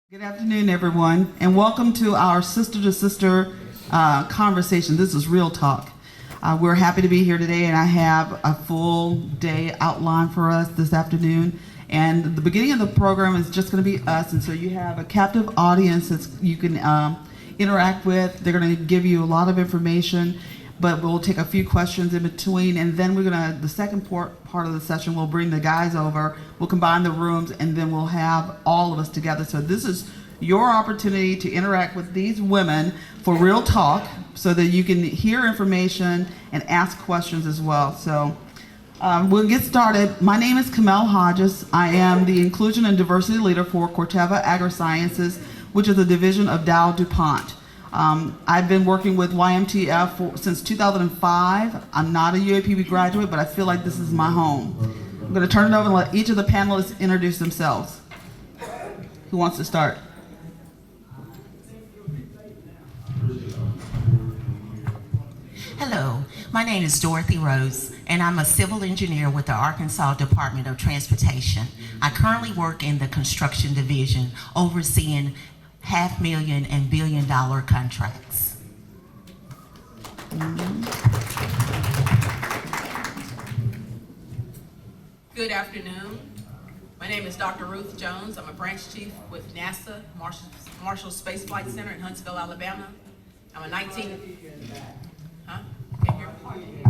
Good afternoon, everyone, and welcome to our sister-to-sister conversation. This is Real Talk. We're happy to be here today, and I have a full day outlined for us this afternoon. And the beginning of the program is just going to be us, and so you have a captive audience that you can interact with. They're going to give you a lot of information, but we'll take a few questions in between, and then the second part of the session, we'll bring the guys over, we'll combine the rooms, and then we'll have all of us together. So this is your opportunity to interact with these women for Real Talk so that you can hear information and ask questions as well. So we'll get started. My name is Kamel Hodges. I am the Inclusion and Diversity Leader for Corteva Agrisciences, which is a division of Dow DuPont. I've been working with YMTF since 2005. I'm not a UAPB graduate, but I feel like this is my home. I'm going to turn it over and let each of the panelists introduce themselves. Who wants to start? Hello, my name is Dorothy Rose, and I'm a civil engineer with the Arkansas Department of Transportation. I currently work in the construction division, overseeing $500,000 and $1 billion contracts. Good afternoon. My name is Dr. Ruth Jones. I'm a branch chief with NASA Marshall Space Flight Center in Huntsville, Alabama. I'm a 19. Huh? Can't hear me.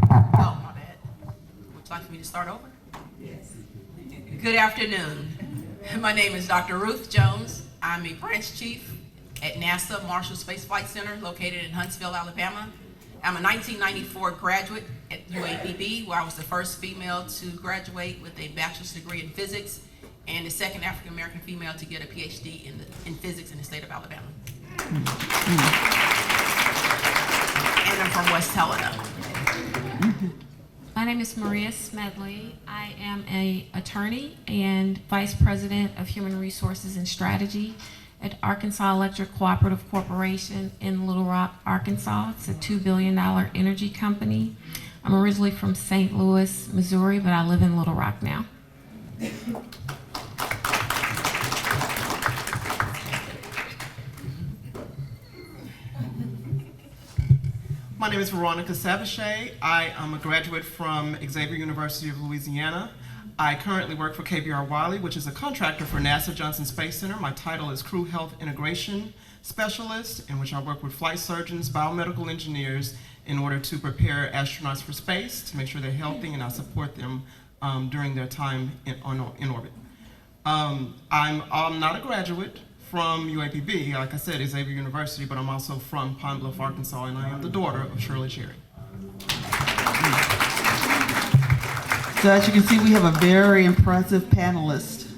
Oh, my bad. Would you like for me to start over? Yes. Good afternoon. My name is Dr. Ruth Jones. I'm a branch chief at NASA Marshall Space Flight Center located in Huntsville, Alabama. I'm a 1994 graduate at UAPB, where I was the first female to graduate with a bachelor's degree in physics and the second African American female to get a PhD in physics in the state of Alabama. And I'm from West Helena. My name is Maria Smedley. I am an attorney and vice president of human resources and strategy at Arkansas Electric Cooperative Corporation in Little Rock, Arkansas. It's a $2 billion energy company. I'm originally from St. Louis, Missouri, but I live in Little Rock now. My name is Veronica Savachet. I am a graduate from Xavier University of Louisiana. I currently work for KBR Wiley, which is a contractor for NASA Johnson Space Center. My title is Crew Health Integration Specialist, in which I work with flight surgeons, biomedical engineers, in order to prepare astronauts for space, to make sure they're healthy, and I support them during their time in orbit. I'm not a graduate from UAPB, like I said, Xavier University, but I'm also from Pine Bluff, Arkansas, and I am the daughter of Shirley Cherry. So as you can see, we have a very impressive panelist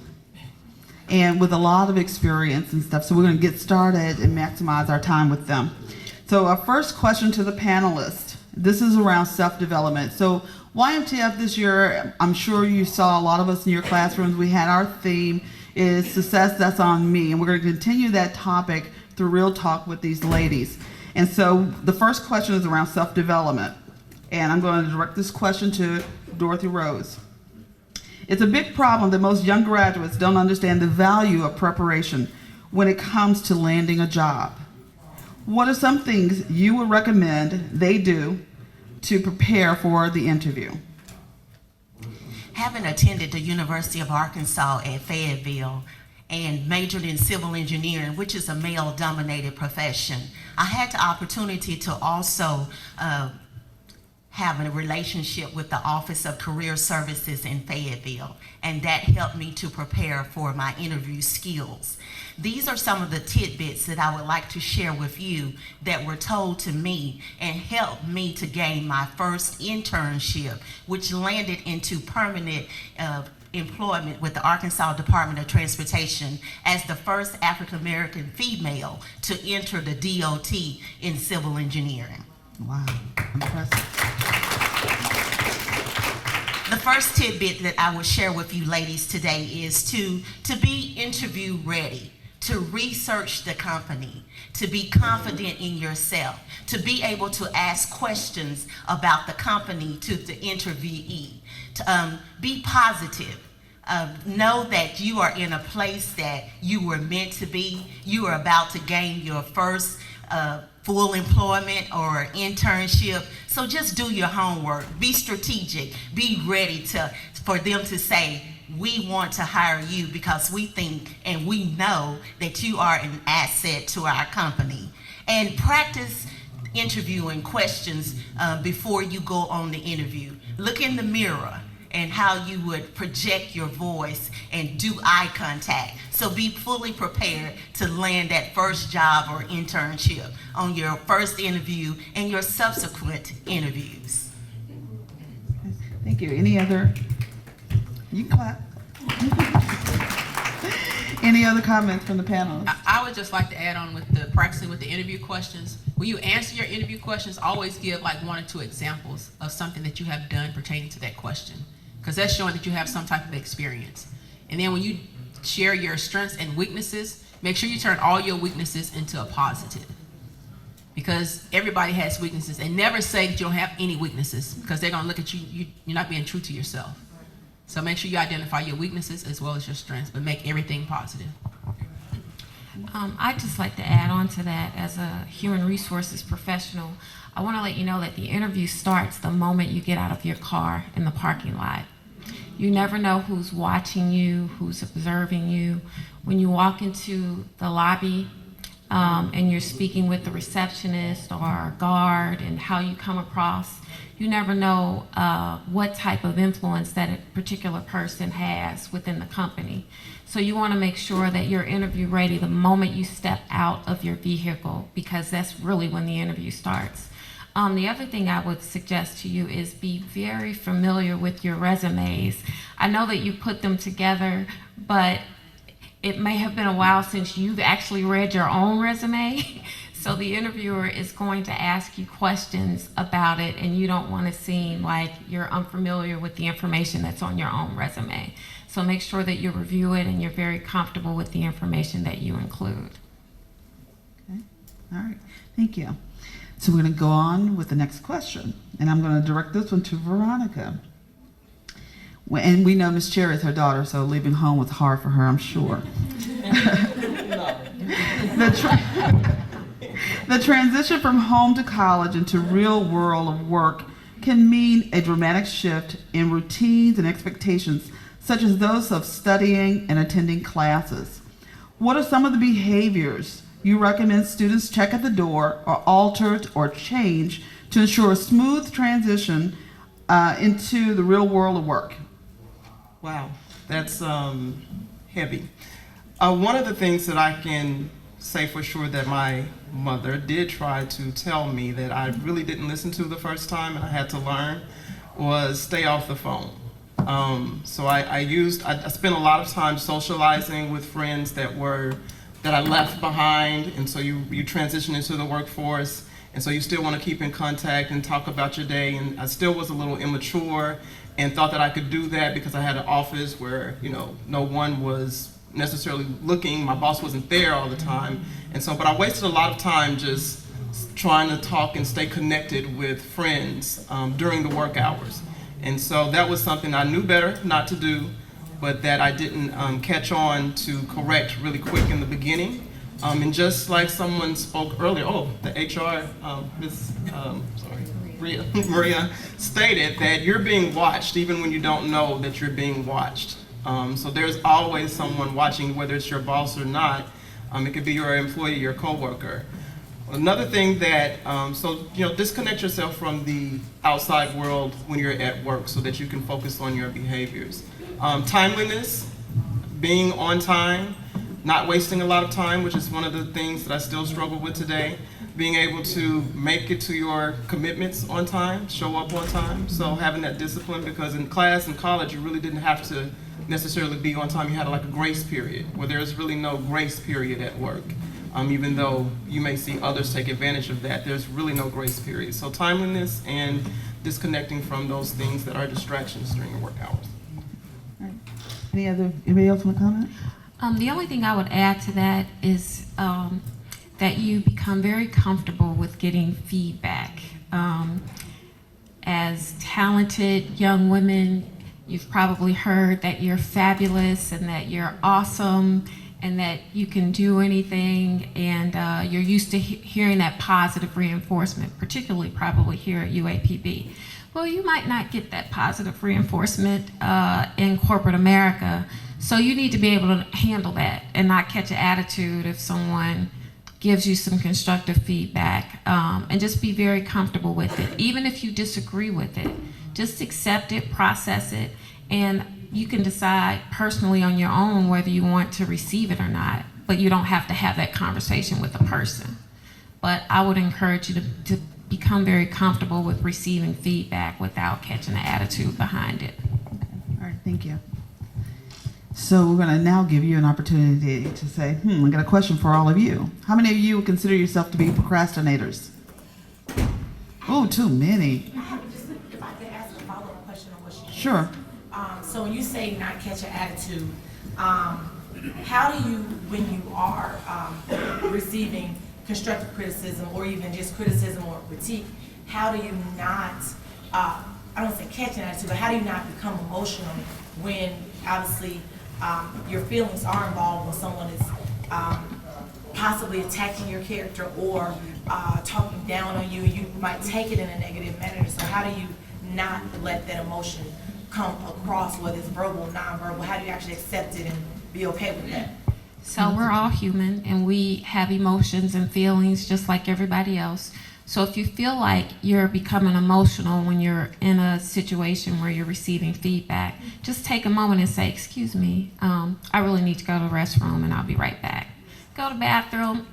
and with a lot of experience and stuff. So we're going to get started and maximize our time with them. So our first question to the panelists, this is around self-development. So YMTF this year, I'm sure you saw a lot of us in your classrooms. We had our theme is Success That's on Me, and we're going to continue that topic through Real Talk with these ladies. And so the first question is around self-development, and I'm going to direct this question to Dorothy Rose. It's a big problem that most young graduates don't understand the value of preparation when it comes to landing a job. What are some things you would recommend they do to prepare for the interview? Having attended the University of Arkansas at Fayetteville and majored in civil engineering, which is a male-dominated profession, I had the opportunity to also have a relationship with the Office of Career Services in Fayetteville, and that helped me to prepare for my interview skills. These are some of the tidbits that I would like to share with you that were told to me and helped me to gain my first internship, which landed into permanent employment with the Arkansas Department of Transportation as the first African American female to enter the DOT in civil engineering. Wow, impressive. The first tidbit that I will share with you ladies today is to be interview ready, to research the company, to be confident in yourself, to be able to ask questions about the company to the interviewee, to be positive, Know that you are in a place that you were meant to be. You are about to gain your first full employment or internship. So just do your homework. Be strategic. Be ready for them to say, we want to hire you because we think and we know that you are an asset to our company. And practice interviewing questions before you go on the interview. Look in the mirror and how you would project your voice and do eye contact. So be fully prepared to land that first job or internship on your first interview and your subsequent interviews. Thank you. Any other? You can clap. Any other comments from the panel? I would just like to add on with the practicing with the interview questions. When you answer your interview questions, always give like 1 or 2 examples of something that you have done pertaining to that question, because that's showing that you have some type of experience. And then when you share your strengths and weaknesses, make sure you turn all your weaknesses into a positive, because everybody has weaknesses. And never say that you don't have any weaknesses, because they're going to look at you, you're not being true to yourself. So make sure you identify your weaknesses as well as your strengths, but make everything positive. I'd just like to add on to that. As a human resources professional, I want to let you know that the interview starts the moment you get out of your car in the parking lot. You never know who's watching you, who's observing you. When you walk into the lobby and you're speaking with the receptionist or guard and how you come across, you never know what type of influence that a particular person has within the company. So you want to make sure that you're interview ready the moment you step out of your vehicle, because that's really when the interview starts. The other thing I would suggest to you is be very familiar with your resumes. I know that you put them together, but it may have been a while since you've actually read your own resume. So the interviewer is going to ask you questions about it, and you don't want to seem like you're unfamiliar with the information that's on your own resume. So make sure that you review it and you're very comfortable with the information that you include. Okay. All right. Thank you. So we're going to go on with the next question, and I'm going to direct this one to Veronica. And we know Miss Cherry is her daughter, so leaving home was hard for her, I'm sure. The transition from home to college into real world of work can mean a dramatic shift in routines and expectations, such as those of studying and attending classes. What are some of the behaviors you recommend students check at the door or alter or change to ensure a smooth transition into the real world of work? Wow, that's heavy. One of the things that I can say for sure that my mother did try to tell me that I really didn't listen to the first time and I had to learn was stay off the phone. So I spent a lot of time socializing with friends that I left behind, and so you transition into the workforce, and so you still want to keep in contact and talk about your day, and I still was a little immature and thought that I could do that because I had an office where, no one was necessarily looking, my boss wasn't there all the time, and so, but I wasted a lot of time just trying to talk and stay connected with friends during the work hours. And so that was something I knew better not to do, but that I didn't catch on to correct really quick in the beginning. And just like someone spoke earlier, the HR, Maria stated that you're being watched even when you don't know that you're being watched. So there's always someone watching, whether it's your boss or not. It could be your employee, your coworker. Another thing that, disconnect yourself from the outside world when you're at work so that you can focus on your behaviors. Timeliness, being on time, not wasting a lot of time, which is one of the things that I still struggle with today. Being able to make it to your commitments on time, show up on time. So having that discipline, because in class and college, you really didn't have to necessarily be on time. You had like a grace period, where there's really no grace period at work. Even though you may see others take advantage of that, there's really no grace period. So timeliness and disconnecting from those things that are distractions during your work hours. All right. Anybody else want to comment? The only thing I would add to that is that you become very comfortable with getting feedback. As talented young women, You've probably heard that you're fabulous and that you're awesome and that you can do anything, and you're used to hearing that positive reinforcement, particularly probably here at UAPB. Well, you might not get that positive reinforcement in corporate America, so you need to be able to handle that and not catch an attitude if someone gives you some constructive feedback, and just be very comfortable with it. Even if you disagree with it, just accept it, process it, and you can decide personally on your own whether you want to receive it or not, but you don't have to have that conversation with a person. But I would encourage you to become very comfortable with receiving feedback without catching an attitude behind it. All right, thank you. So we're going to now give you an opportunity to say, I got a question for all of you. How many of you would consider yourself to be procrastinators? Oh, too many. If I could ask a follow-up question on what she said. Sure. So when you say not catch an attitude, how do you, when you are receiving constructive criticism or even just criticism or critique, how do you not, I don't say catch an attitude, but how do you not become emotional when obviously your feelings are involved when someone is possibly attacking your character or talking down on you? You might take it in a negative manner. So how do you not let that emotion come across, whether it's verbal or nonverbal? How do you actually accept it and be okay with that? So we're all human and we have emotions and feelings just like everybody else. So if you feel like you're becoming emotional when you're in a situation where you're receiving feedback, just take a moment and say, excuse me, I really need to go to the restroom and I'll be right back. Go to the bathroom,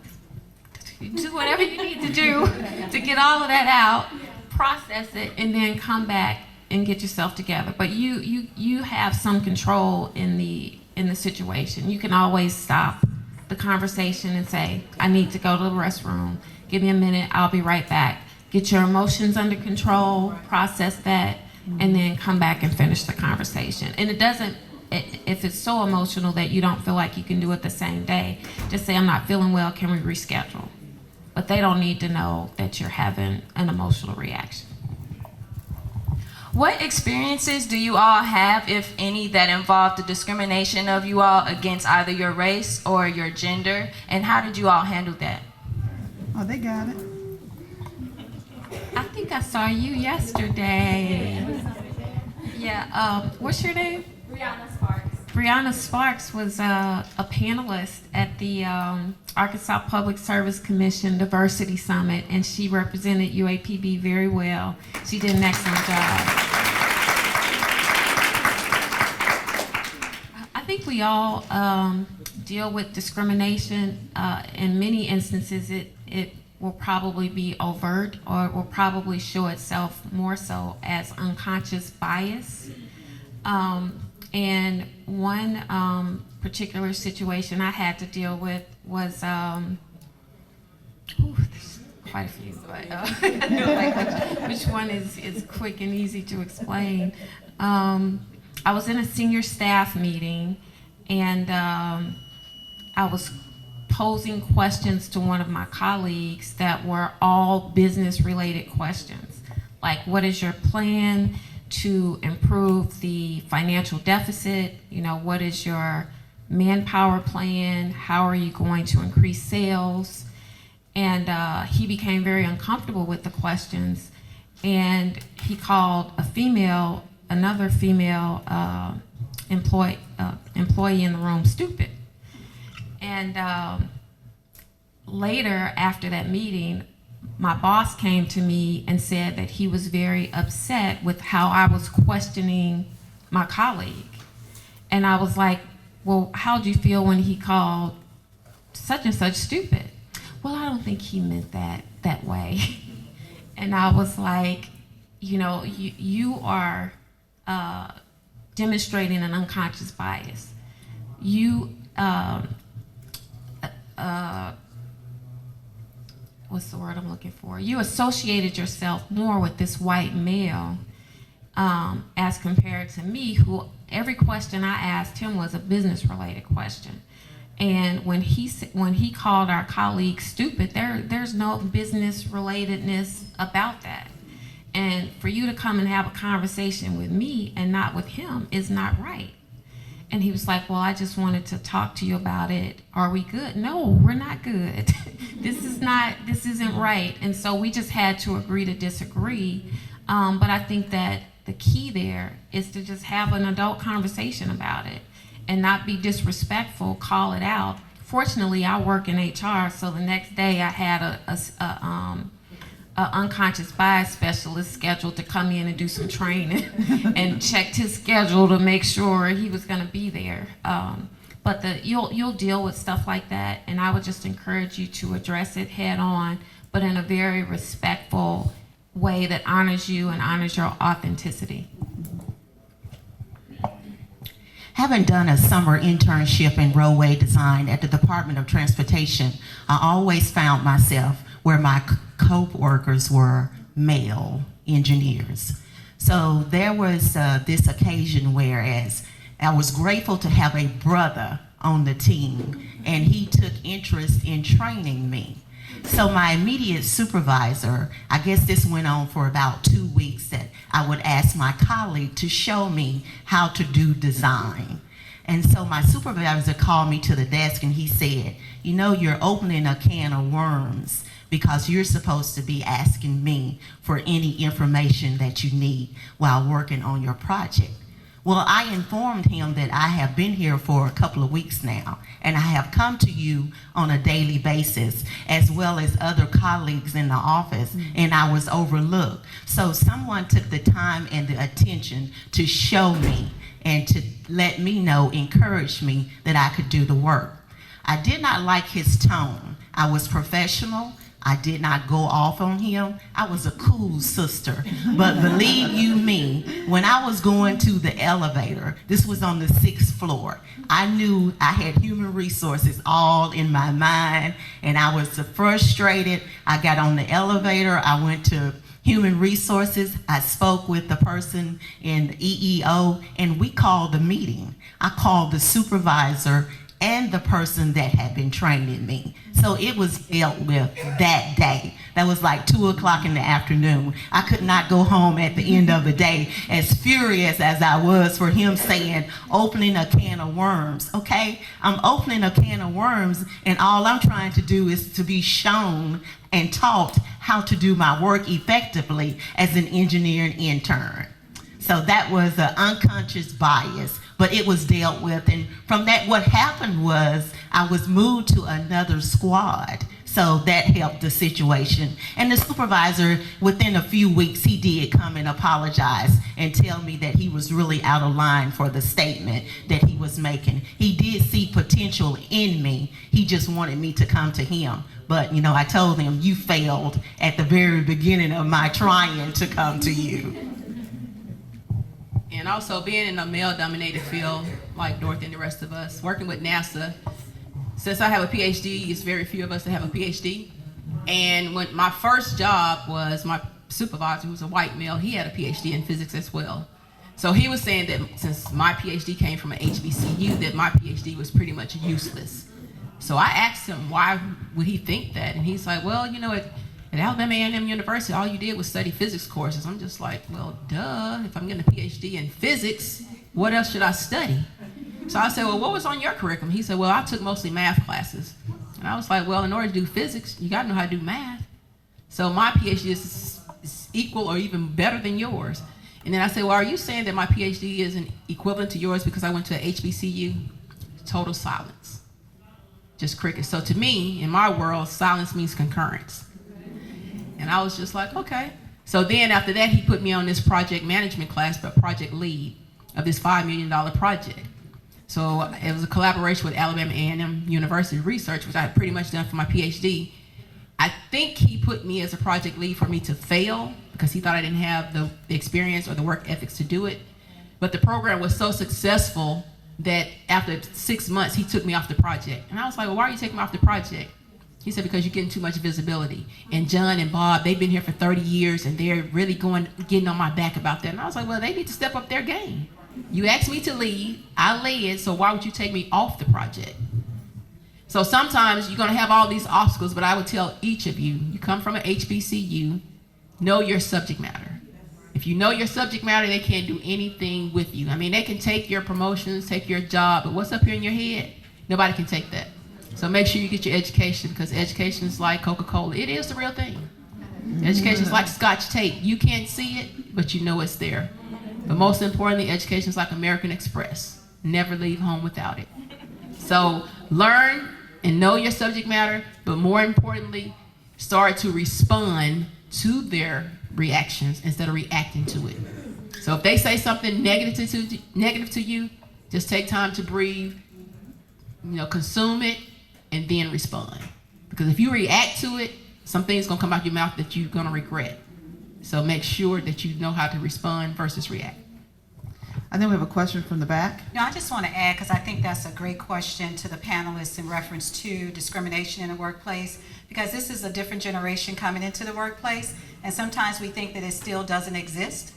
do whatever you need to do to get all of that out, process it, and then come back and get yourself together. But you have some control in the situation. You can always stop the conversation and say, I need to go to the restroom. Give me a minute, I'll be right back. Get your emotions under control, process that, and then come back and finish the conversation. And it doesn't, if it's so emotional that you don't feel like you can do it the same day, just say, I'm not feeling well, can we reschedule? But they don't need to know that you're having an emotional reaction. What experiences do you all have, if any, that involve the discrimination of you all against either your race or your gender, and how did you all handle that? Oh, they got it. I think I saw you yesterday. Yeah, what's your name? Brianna Sparks. Brianna Sparks was a panelist at the Arkansas Public Service Commission Diversity Summit, and she represented UAPB very well. She did an excellent job. I think we all deal with discrimination. In many instances, it will probably be overt, or it will probably show itself more so as unconscious bias. And one particular situation I had to deal with was, there's quite a few, but like which one is quick and easy to explain. I was in a senior staff meeting, and I was posing questions to one of my colleagues that were all business-related questions, like, what is your plan to improve the financial deficit? You know, what is your manpower plan? How are you going to increase sales? And he became very uncomfortable with the questions, and he called another female employee in the room stupid. And later, after that meeting, my boss came to me and said that he was very upset with how I was questioning my colleague. And I was like, well, how'd you feel when he called such and such stupid? Well, I don't think he meant that way. And I was like, you know, you are demonstrating an unconscious bias. You, what's the word I'm looking for? You associated yourself more with this white male as compared to me, who every question I asked him was a business-related question. And when he called our colleague stupid, there's no business relatedness about that. And for you to come and have a conversation with me and not with him is not right. And he was like, well, I just wanted to talk to you about it. Are we good? No, we're not good. This isn't right. And so we just had to agree to disagree. But I think that the key there is to just have an adult conversation about it and not be disrespectful, call it out. Fortunately, I work in HR, so the next day I had a unconscious bias specialist scheduled to come in and do some training and checked his schedule to make sure he was going to be there. But you'll deal with stuff like that, and I would just encourage you to address it head on, but in a very respectful way that honors you and honors your authenticity. Having done a summer internship in roadway design at the Department of Transportation, I always found myself where my co-workers were male engineers. So there was this occasion whereas I was grateful to have a brother on the team, and he took interest in training me. So my immediate supervisor, I guess this went on for about 2 weeks, that I would ask my colleague to show me how to do design. And so my supervisor called me to the desk and he said, you know, you're opening a can of worms because you're supposed to be asking me for any information that you need while working on your project. Well, I informed him that I have been here for a couple of weeks now, and I have come to you on a daily basis, as well as other colleagues in the office, and I was overlooked. So someone took the time and the attention to show me and to let me know, encourage me that I could do the work. I did not like his tone. I was professional. I did not go off on him. I was a cool sister. But believe you me, when I was going to the elevator, this was on the 6th floor, I knew I had human resources all in my mind, and I was frustrated. I got on the elevator, I went to human resources, I spoke with the person in the EEO, and we called a meeting. I called the supervisor and the person that had been training me. So it was dealt with that day. That was like 2 o'clock in the afternoon. I could not go home at the end of the day as furious as I was for him saying, opening a can of worms, okay? I'm opening a can of worms, and all I'm trying to do is to be shown and taught how to do my work effectively as an engineering intern. So that was an unconscious bias, but it was dealt with. And from that, what happened was I was moved to another squad. So that helped the situation. And the supervisor, within a few weeks, he did come and apologize and tell me that he was really out of line for the statement that he was making. He did see potential in me. He just wanted me to come to him. But, you know, I told him, you failed at the very beginning of my trying to come to you. And also being in a male-dominated field, like Dorothy and the rest of us, working with NASA. Since I have a PhD, it's very few of us that have a PhD. And when my first job was my supervisor, who was a white male, he had a PhD in physics as well. So he was saying that since my PhD came from an HBCU, that my PhD was pretty much useless. So I asked him, why would he think that? And he's like, well, you know, at Alabama A&M University, all you did was study physics courses. I'm just like, well, duh, if I'm getting a PhD in physics, what else should I study? So I said, well, what was on your curriculum? He said, well, I took mostly math classes. And I was like, well, in order to do physics, you gotta know how to do math. So my PhD is equal or even better than yours. And then I said, well, are you saying that my PhD isn't equivalent to yours because I went to a HBCU? Total silence, just crickets. So to me, in my world, silence means concurrence. And I was just like, okay. So then after that, he put me on this project management class, but project lead of this $5 million project. So it was a collaboration with Alabama A&M University Research, which I had pretty much done for my PhD. I think he put me as a project lead for me to fail because he thought I didn't have the experience or the work ethics to do it. But the program was so successful that after 6 months, he took me off the project. And I was like, well, why are you taking me off the project? He said, because you're getting too much visibility. And John and Bob, they've been here for 30 years and they're really getting on my back about that. And I was like, well, they need to step up their game. You asked me to lead, I led, so why would you take me off the project? So sometimes you're gonna have all these obstacles, but I would tell each of you, you come from an HBCU, know your subject matter. If you know your subject matter, they can't do anything with you. I mean, they can take your promotions, take your job, but what's up here in your head, nobody can take that. So make sure you get your education, because education is like Coca-Cola. It is the real thing. Education is like Scotch tape. You can't see it, but you know it's there. But most importantly, education is like American Express. Never leave home without it. So learn and know your subject matter, but more importantly, start to respond to their reactions instead of reacting to it. So if they say something negative to you, just take time to breathe, consume it, and then respond. Because if you react to it, something's gonna come out your mouth that you're gonna regret. So make sure that you know how to respond versus react. I think we have a question from the back. No, I just want to add, because I think that's a great question to the panelists in reference to discrimination in the workplace, because this is a different generation coming into the workplace, and sometimes we think that it still doesn't exist,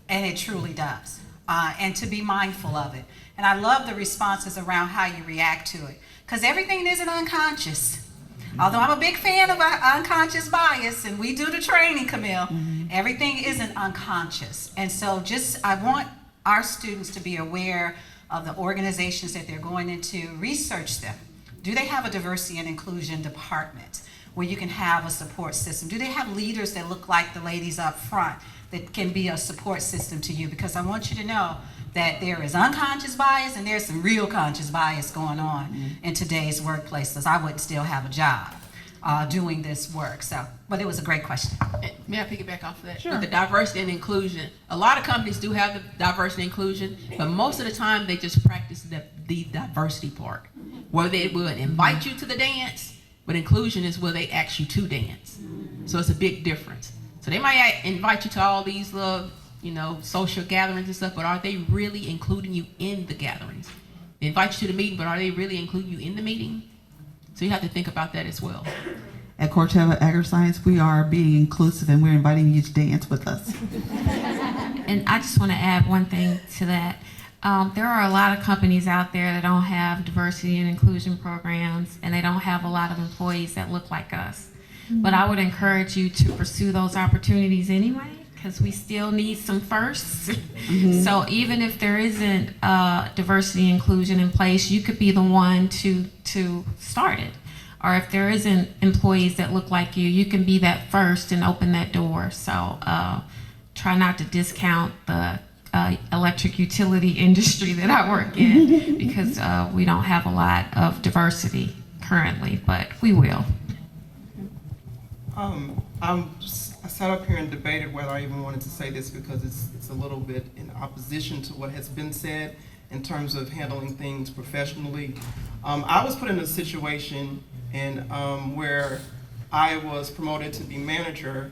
and it truly does, and to be mindful of it. And I love the responses around how you react to it, because everything isn't unconscious. Although I'm a big fan of unconscious bias, and we do the training, Camille, everything isn't unconscious. And so I want our students to be aware of the organizations that they're going into, research them. Do they have a diversity and inclusion department where you can have a support system? Do they have leaders that look like the ladies up front that can be a support system to you? Because I want you to know that there is unconscious bias and there's some real conscious bias going on in today's workplaces. I wouldn't still have a job doing this work. But it was a great question. May I piggyback off of that? Sure. With the diversity and inclusion, a lot of companies do have the diversity and inclusion, but most of the time they just practice the diversity part, where they will invite you to the dance, but inclusion is where they ask you to dance. So it's a big difference. So they might invite you to all these little, social gatherings and stuff, but are they really including you in the gatherings? They invite you to the meeting, but are they really including you in the meeting? So you have to think about that as well. At Corteva AgriScience, we are being inclusive, and we're inviting you to dance with us. And I just want to add one thing to that. There are a lot of companies out there that don't have diversity and inclusion programs, and they don't have a lot of employees that look like us. But I would encourage you to pursue those opportunities anyway, because we still need some firsts. So even if there isn't diversity and inclusion in place, you could be the one to start it. Or if there isn't employees that look like you, you can be that first and open that door. So try not to discount the electric utility industry that I work in, because we don't have a lot of diversity currently, but we will. I sat up here and debated whether I even wanted to say this, because it's a little bit in opposition to what has been said in terms of handling things professionally. I was put in a situation where I was promoted to be manager,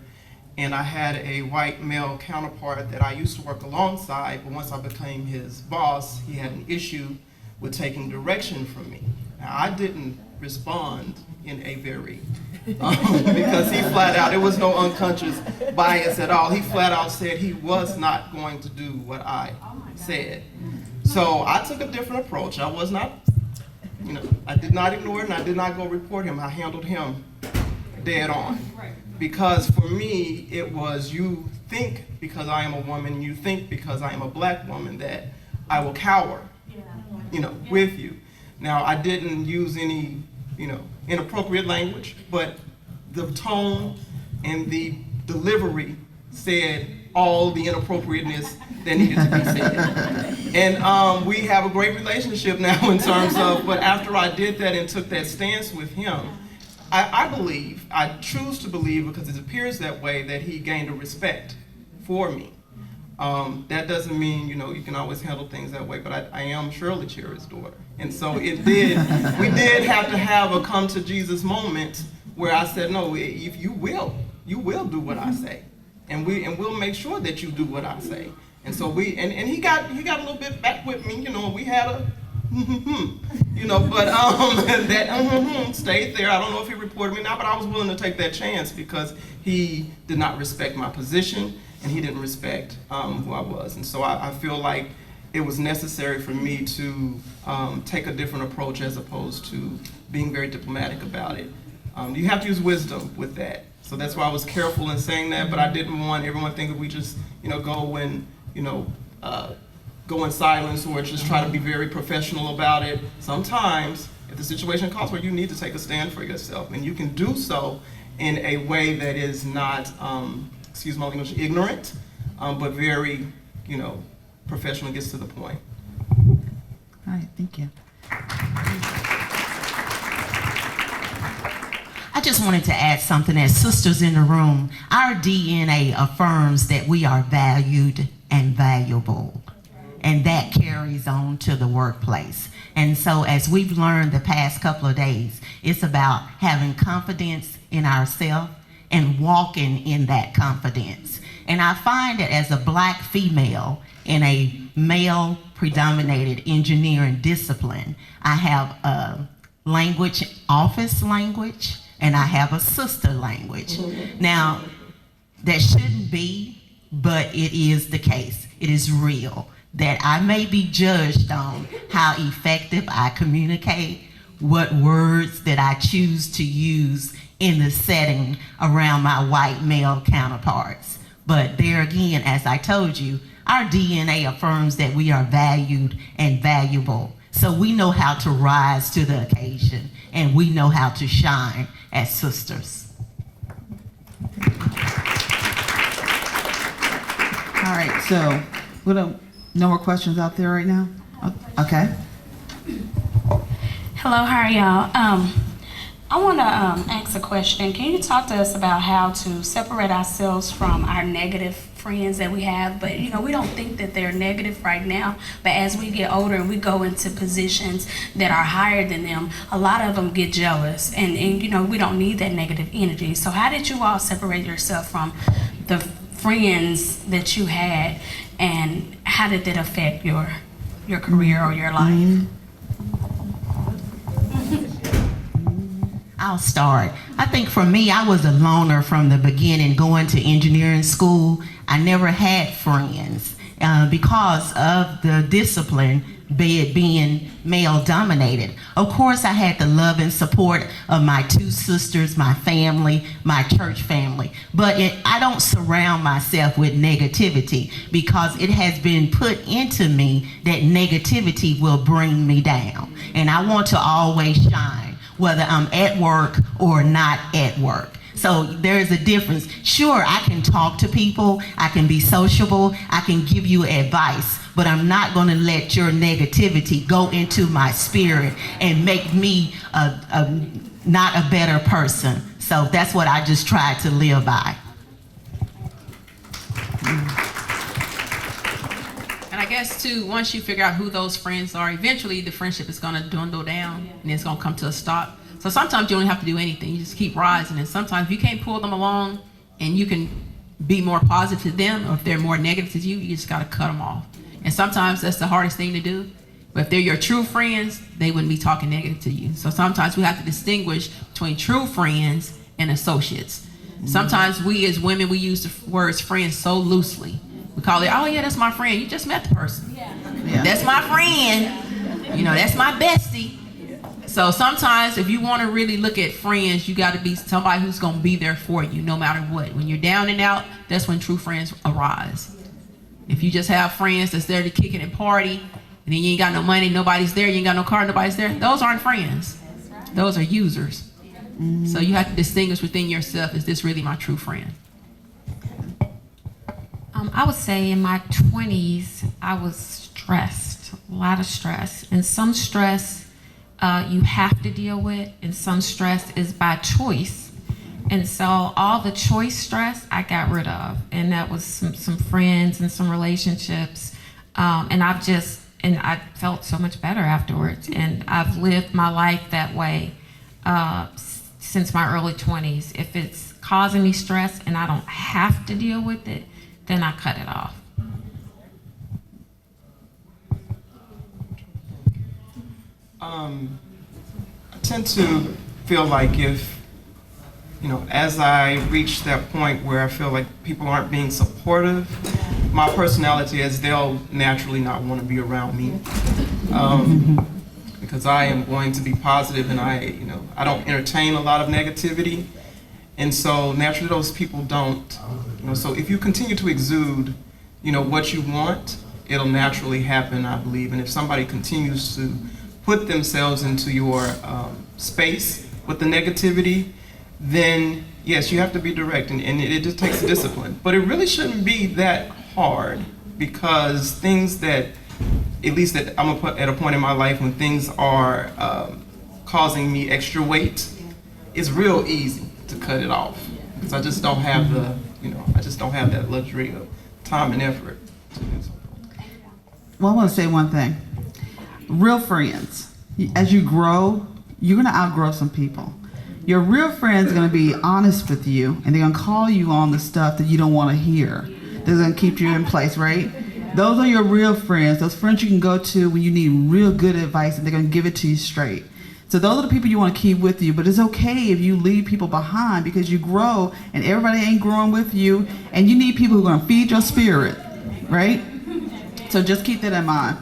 and I had a white male counterpart that I used to work alongside, but once I became his boss, he had an issue with taking direction from me. Now, I didn't respond in a very, because he flat out, there was no unconscious bias at all. He flat out said he was not going to do what I said. So I took a different approach. I was not, I did not ignore it, and I did not go report him. I handled him dead on. Because for me, it was, you think because I am a woman, you think because I am a black woman that I will cower, with you. Now, I didn't use any, inappropriate language, but the tone and the delivery said all the inappropriateness that needed to be said. And we have a great relationship now in terms of, but after I did that and took that stance with him, I choose to believe, because it appears that way, that he gained a respect for me. That doesn't mean, you can always handle things that way, but I am Shirley Cherry's daughter. And so we did have to have a come to Jesus moment where I said, no, if you will do what I say. And we'll make sure that you do what I say. And so he got a little bit back with me, we had a but that stayed there. I don't know if he reported me now, but I was willing to take that chance because he did not respect my position and he didn't respect who I was. And so I feel like it was necessary for me to take a different approach as opposed to being very diplomatic about it. You have to use wisdom with that. So that's why I was careful in saying that, but I didn't want everyone thinking we just, go and, go in silence or just try to be very professional about it. Sometimes, if the situation calls for, you need to take a stand for yourself, and you can do so in a way that is not, excuse my language, ignorant, but very, professional, gets to the point. All right, thank you. I just wanted to add something. As sisters in the room, our DNA affirms that we are valued and valuable, and that carries on to the workplace. And so as we've learned the past couple of days, it's about having confidence in ourselves and walking in that confidence. And I find that as a Black female in a male predominated engineering discipline, I have a language, office language, and I have a sister language. Now, that shouldn't be, but it is the case. It is real that I may be judged on how effective I communicate, what words that I choose to use in the setting around my white male counterparts. But there again, as I told you, our DNA affirms that we are valued and valuable. So we know how to rise to the occasion, and we know how to shine as sisters. All right, so no more questions out there right now? Okay. Hello, how are y'all? I want to ask a question. Can you talk to us about how to separate ourselves from our negative friends that we have? But we don't think that they're negative right now. But as we get older and we go into positions that are higher than them, a lot of them get jealous, and we don't need that negative energy. So how did you all separate yourself from the friends that you had, and how did that affect your career or your life? I'll start. I think for me, I was a loner from the beginning. Going to engineering school, I never had friends because of the discipline, be it being male dominated. Of course, I had the love and support of my two sisters, my family, my church family. But I don't surround myself with negativity because it has been put into me that negativity will bring me down. And I want to always shine, whether I'm at work or not at work. So there's a difference. Sure, I can talk to people, I can be sociable, I can give you advice, but I'm not going to let your negativity go into my spirit and make me not a better person. So that's what I just tried to live by. And I guess too, once you figure out who those friends are, eventually the friendship is gonna dwindle down and it's gonna come to a stop. So sometimes you don't have to do anything, you just keep rising. And sometimes if you can't pull them along and you can be more positive to them, or if they're more negative to you, you just gotta cut them off. And sometimes that's the hardest thing to do. But if they're your true friends, they wouldn't be talking negative to you. So sometimes we have to distinguish between true friends and associates. Sometimes we as women, we use the words friends so loosely. We call it, oh yeah, that's my friend. You just met the person. Yeah. That's my friend. That's my bestie. So sometimes if you want to really look at friends, you got to be somebody who's going to be there for you no matter what. When you're down and out, that's when true friends arise. If you just have friends that's there to kick it and party, and then you ain't got no money, nobody's there, you ain't got no car, nobody's there, those aren't friends. Those are users. So you have to distinguish within yourself, is this really my true friend? I would say in my 20s, I was stressed, a lot of stress. And some stress you have to deal with, and some stress is by choice. And so all the choice stress I got rid of, and that was some friends and some relationships. And I felt so much better afterwards. And I've lived my life that way since my early 20s. If it's causing me stress and I don't have to deal with it, then I cut it off. I tend to feel like if, as I reach that point where I feel like people aren't being supportive, my personality is they'll naturally not want to be around me. Because I am going to be positive, and I don't entertain a lot of negativity. And so naturally those people don't, so if you continue to exude, what you want, it'll naturally happen, I believe. And if somebody continues to put themselves into your space with the negativity, then yes, you have to be direct, and it just takes discipline. But it really shouldn't be that hard, because things that, at least that I'm at a point in my life when things are causing me extra weight, it's real easy to cut it off, because I just don't have I just don't have that luxury of time and effort to do something. Well, I want to say one thing. Real friends, as you grow, you're going to outgrow some people. Your real friends are going to be honest with you, and they're going to call you on the stuff that you don't want to hear. They're going to keep you in place, right? Those are your real friends. Those friends you can go to when you need real good advice, and they're going to give it to you straight. So those are the people you want to keep with you, but it's okay if you leave people behind, because you grow and everybody ain't growing with you, and you need people who are going to feed your spirit, right? So just keep that in mind.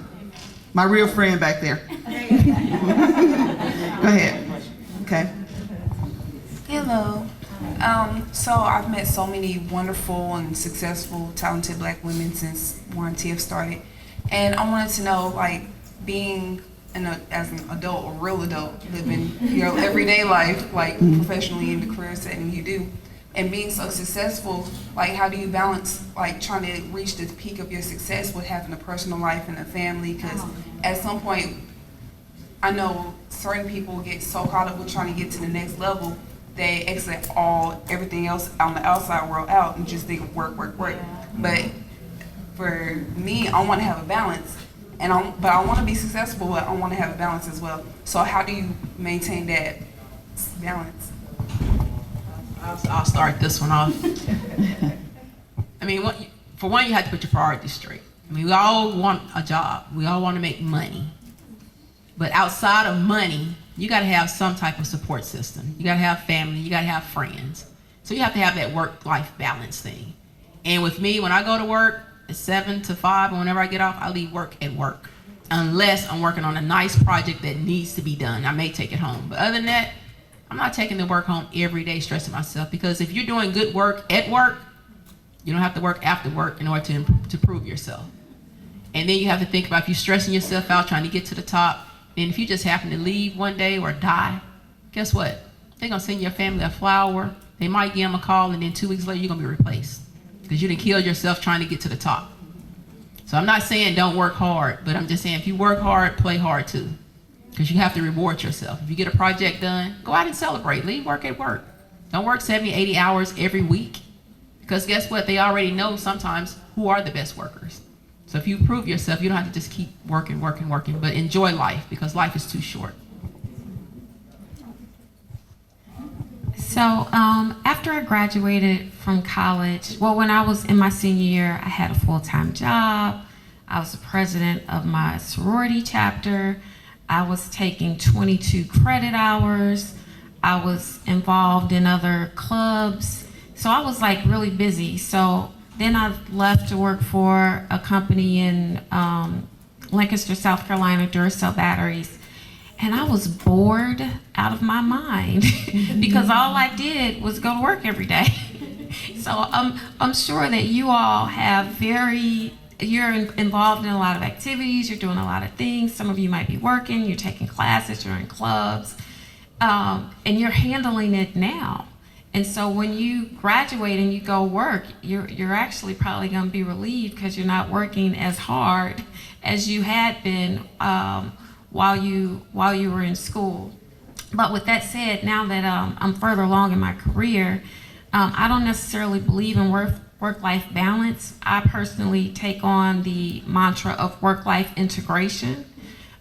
My real friend back there. Go ahead. Okay. Hello. So I've met so many wonderful and successful, talented Black women since YMTF started, and I wanted to know, like, being as an adult, a real adult, living your everyday life, like professionally in the career setting you do, and being so successful, like, how do you balance, like, trying to reach the peak of your success with having a personal life and a family? Because at some point, I know certain people get so caught up with trying to get to the next level, they exit everything else on the outside world out and just think of work, work, work. But for me, I want to have a balance, but I want to be successful, but I want to have a balance as well. So how do you maintain that balance? I'll start this one off. I mean, for one, you have to put your priorities straight. I mean, we all want a job. We all want to make money. But outside of money, you got to have some type of support system. You got to have family. You got to have friends. So you have to have that work-life balance thing. And with me, when I go to work at 7 to 5, and whenever I get off, I leave work at work. Unless I'm working on a nice project that needs to be done, I may take it home. But other than that, I'm not taking the work home every day stressing myself, because if you're doing good work at work, you don't have to work after work in order to prove yourself. And then you have to think about, if you're stressing yourself out trying to get to the top, then if you just happen to leave one day or die, guess what? They're gonna send your family a flower. They might give them a call, and then 2 weeks later you're gonna be replaced, because you done killed yourself trying to get to the top. So I'm not saying don't work hard, but I'm just saying if you work hard, play hard too. Because you have to reward yourself. If you get a project done, go out and celebrate. Leave work at work. Don't work 70, 80 hours every week. Because guess what? They already know sometimes who are the best workers. So if you prove yourself, you don't have to just keep working, working, working, but enjoy life, because life is too short. So after I graduated from college, well, when I was in my senior year, I had a full-time job. I was the president of my sorority chapter. I was taking 22 credit hours. I was involved in other clubs. So I was like really busy. So then I left to work for a company in Lancaster, South Carolina, Duracell batteries. And I was bored out of my mind because all I did was go to work every day. So I'm sure that you all have you're involved in a lot of activities, you're doing a lot of things. Some of you might be working, you're taking classes, you're in clubs, and you're handling it now. And so when you graduate and you go work, you're actually probably going to be relieved, because you're not working as hard as you had been while you were in school. But with that said, now that I'm further along in my career, I don't necessarily believe in work-life balance. I personally take on the mantra of work-life integration.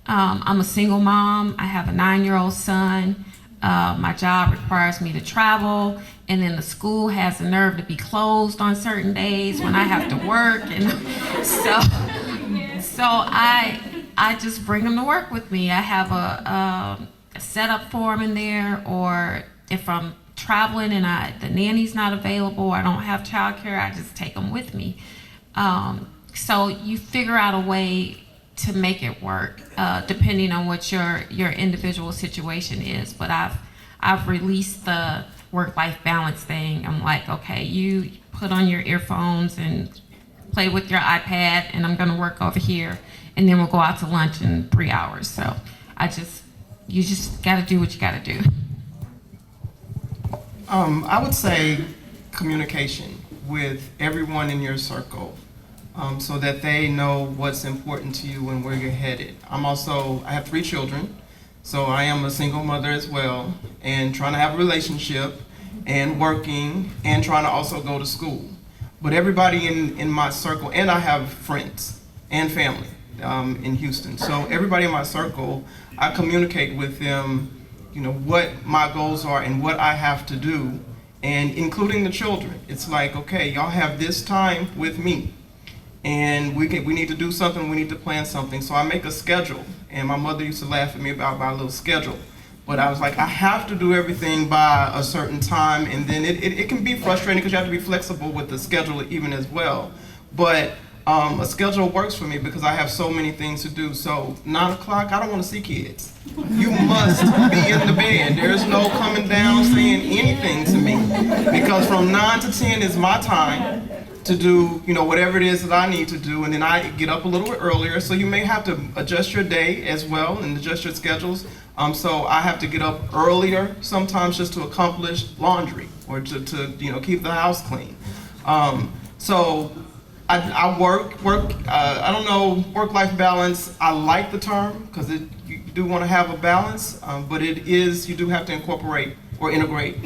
I'm a single mom. I have a 9-year-old son. My job requires me to travel, and then the school has the nerve to be closed on certain days when I have to work, and so I just bring them to work with me. I have a setup for them in there, or if I'm traveling and the nanny's not available, I don't have childcare, I just take them with me. So you figure out a way to make it work, depending on what your individual situation is. But I've released the work-life balance thing. I'm like, okay, you put on your earphones and play with your iPad, and I'm gonna work over here, and then we'll go out to lunch in 3 hours. So you just gotta do what you gotta do. I would say communication with everyone in your circle, so that they know what's important to you and where you're headed. I have 3 children, so I am a single mother as well, and trying to have a relationship and working and trying to also go to school. But everybody in my circle, and I have friends and family in Houston, so everybody in my circle, I communicate with them, what my goals are and what I have to do, and including the children. It's like, okay, y'all have this time with me, and we need to do something, we need to plan something. So I make a schedule, and my mother used to laugh at me about my little schedule. But I was like, I have to do everything by a certain time, and then it can be frustrating because you have to be flexible with the schedule even as well. But a schedule works for me because I have so many things to do. So 9 o'clock, I don't want to see kids. You must be in the bed. There's no coming down saying anything to me, because from 9 to 10 is my time to do, whatever it is that I need to do, and then I get up a little bit earlier. So you may have to adjust your day as well and adjust your schedules. So I have to get up earlier sometimes just to accomplish laundry or to keep the house clean. So I work. I don't know, work-life balance. I like the term because you do want to have a balance, but you do have to incorporate or integrate,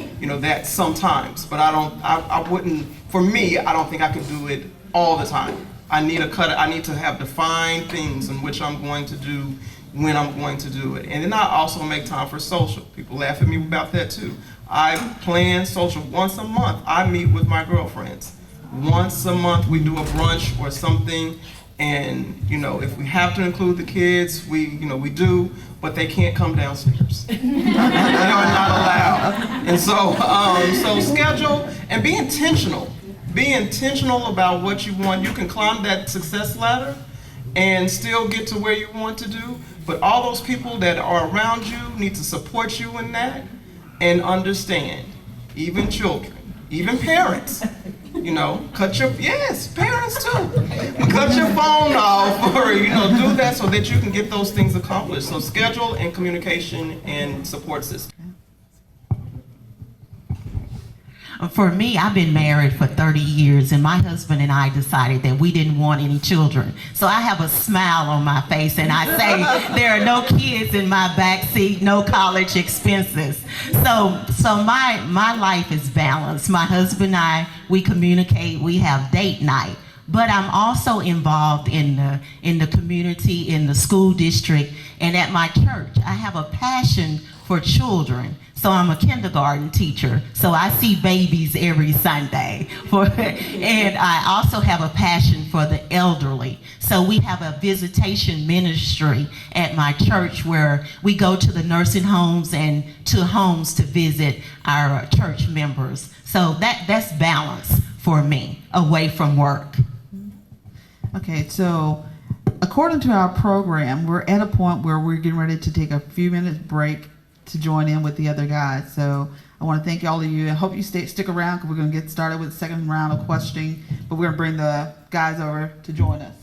that sometimes. But I wouldn't. For me, I don't think I can do it all the time. I need to have defined things in which I'm going to do when I'm going to do it. And then I also make time for social. People laugh at me about that too. I plan social once a month. I meet with my girlfriends. Once a month we do a brunch or something, and if we have to include the kids, we do, but they can't come downstairs. They are not allowed. And so schedule and be intentional. Be intentional about what you want. You can climb that success ladder and still get to where you want to do, but all those people that are around you need to support you in that and understand, even children, even parents. Parents too. Cut your phone off or, do that so that you can get those things accomplished. So schedule and communication and support system. For me, I've been married for 30 years, and my husband and I decided that we didn't want any children. So I have a smile on my face, and I say there are no kids in my backseat, no college expenses. So my life is balanced. My husband and I, we communicate, we have date night. But I'm also involved in the community, in the school district, and at my church. I have a passion for children. So I'm a kindergarten teacher, so I see babies every Sunday. And I also have a passion for the elderly. So we have a visitation ministry at my church where we go to the nursing homes and to homes to visit our church members. So that's balance for me, away from work. Okay, so according to our program, we're at a point where we're getting ready to take a few minutes break to join in with the other guys. So I want to thank all of you. I hope you stick around because we're going to get started with the second round of questioning, but we're going to bring the guys over to join us.